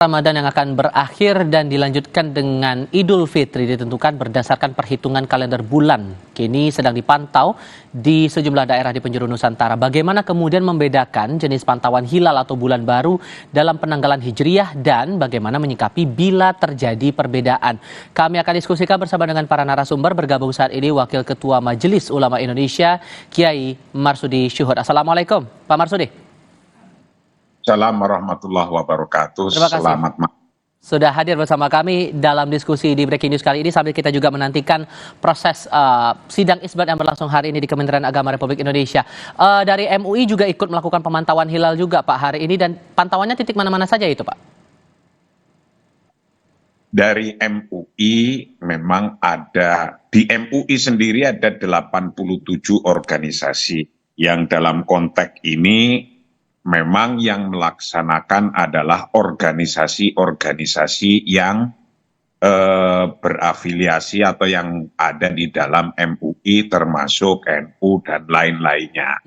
Ramadan yang akan berakhir dan dilanjutkan dengan Idul Fitri ditentukan berdasarkan perhitungan kalender bulan. Kini sedang dipantau di sejumlah daerah di penjuru Nusantara. Bagaimana kemudian membedakan jenis pantauan hilal atau bulan baru dalam penanggalan Hijriyah dan bagaimana menyikapi bila terjadi perbedaan. Kami akan diskusikan bersama dengan para narasumber. Bergabung saat ini Wakil Ketua Majelis Ulama Indonesia, Kiai Marsudi Syuhud. Assalamualaikum, Pak Marsudi. Assalamualaikum warahmatullahi wabarakatuh. Terima kasih. Selamat malam. Sudah hadir bersama kami dalam diskusi di Breaking News kali ini sambil kita juga menantikan proses sidang isbat yang berlangsung hari ini di Kementerian Agama Republik Indonesia. Dari MUI juga ikut melakukan pemantauan hilal juga Pak hari ini, dan pantauannya titik mana-mana saja itu Pak? Dari MUI memang ada, di MUI sendiri ada 87 organisasi yang dalam konteks ini memang yang melaksanakan adalah organisasi-organisasi yang berafiliasi atau yang ada di dalam MUI termasuk NU dan lain-lainnya.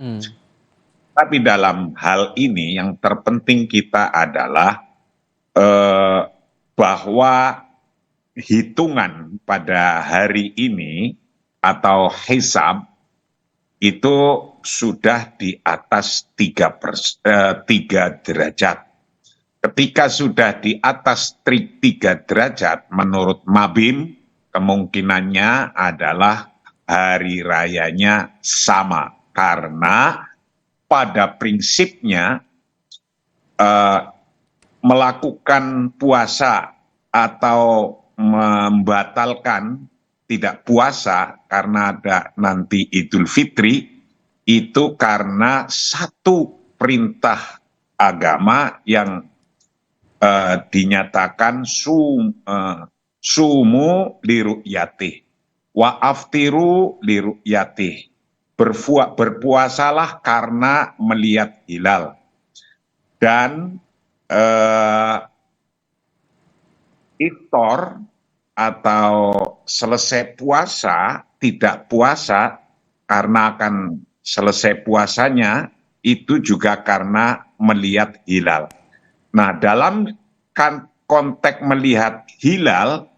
Tapi dalam hal ini yang terpenting kita adalah bahwa hitungan pada hari ini atau hisab itu sudah di atas 3 derajat. Ketika sudah di atas 3 derajat, menurut Mabim, kemungkinannya adalah hari rayanya sama. Karena pada prinsipnya melakukan puasa atau membatalkan tidak puasa karena ada nanti Idul Fitri, itu karena satu perintah agama yang dinyatakan sumu liru'yatih wa aftiru liru'yatih, berpuasalah karena melihat hilal, dan iftar atau selesai puasa, tidak puasa karena akan selesai puasanya itu juga karena melihat hilal. Nah, dalam konteks melihat hilal,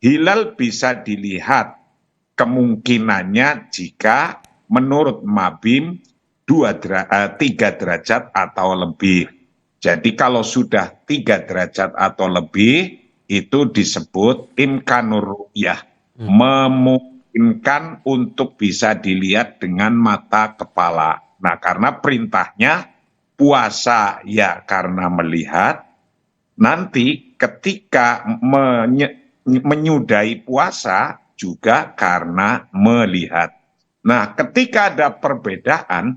hilal bisa dilihat kemungkinannya jika menurut Mabim 3 derajat atau lebih. Jadi kalau sudah 3 derajat atau lebih, itu disebut imkanur ru'yah, memungkinkan untuk bisa dilihat dengan mata kepala. Nah, karena perintahnya puasa ya karena melihat, nanti ketika menyudahi puasa juga karena melihat. Nah, ketika ada perbedaan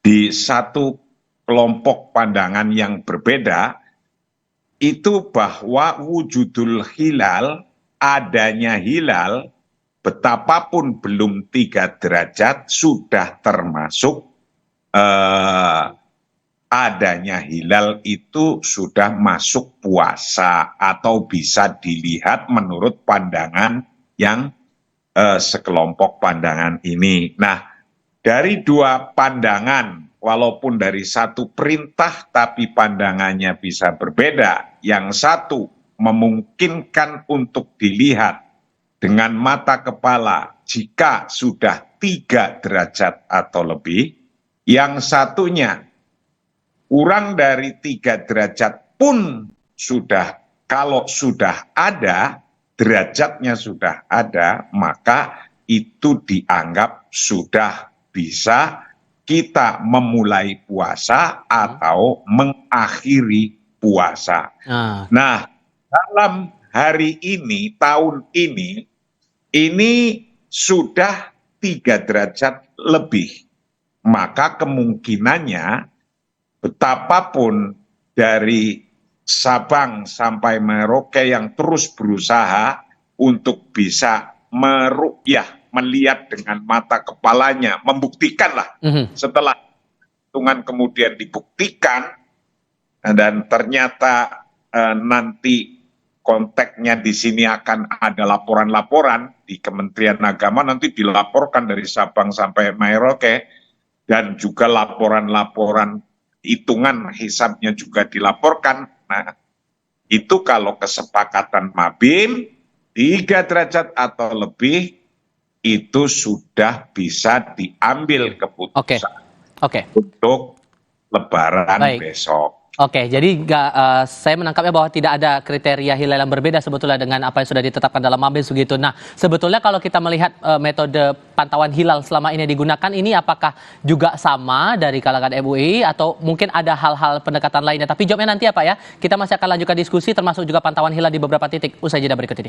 di satu kelompok pandangan yang berbeda, itu bahwa wujudul hilal, adanya hilal, betapapun belum 3 derajat sudah termasuk adanya hilal itu sudah masuk puasa atau bisa dilihat menurut pandangan yang sekelompok pandangan ini. Nah, dari dua pandangan, walaupun dari satu perintah tapi pandangannya bisa berbeda. Yang satu memungkinkan untuk dilihat dengan mata kepala jika sudah 3 derajat atau lebih. Yang satunya kurang dari 3 derajat pun sudah, kalau sudah ada, derajatnya sudah ada, maka itu dianggap sudah bisa kita memulai puasa atau mengakhiri puasa. Nah, dalam hari ini, tahun ini sudah 3 derajat lebih. Maka kemungkinannya betapapun dari Sabang sampai Merauke yang terus berusaha untuk bisa meru'yah, melihat dengan mata kepalanya, membuktikanlah. Setelah hitungan kemudian dibuktikan, dan ternyata nanti konteksnya di sini akan ada laporan-laporan di Kementerian Agama, nanti dilaporkan dari Sabang sampai Merauke, dan juga laporan-laporan hitungan hisabnya juga dilaporkan. Nah, Itu kalau kesepakatan Mabim 3 derajat atau lebih itu sudah bisa diambil Oke, keputusan oke. untuk Lebaran Baik. besok. Oke, jadi saya menangkapnya bahwa tidak ada kriteria hilal yang berbeda sebetulnya dengan apa yang sudah ditetapkan dalam Mabes begitu. Nah, sebetulnya kalau kita melihat metode pantauan hilal selama ini digunakan, ini apakah juga sama dari kalangan MUI atau mungkin ada hal-hal pendekatan lainnya? Tapi jawabnya nanti ya Pak ya. Kita masih akan lanjutkan diskusi termasuk juga pantauan hilal di beberapa titik usai jeda berikut ini.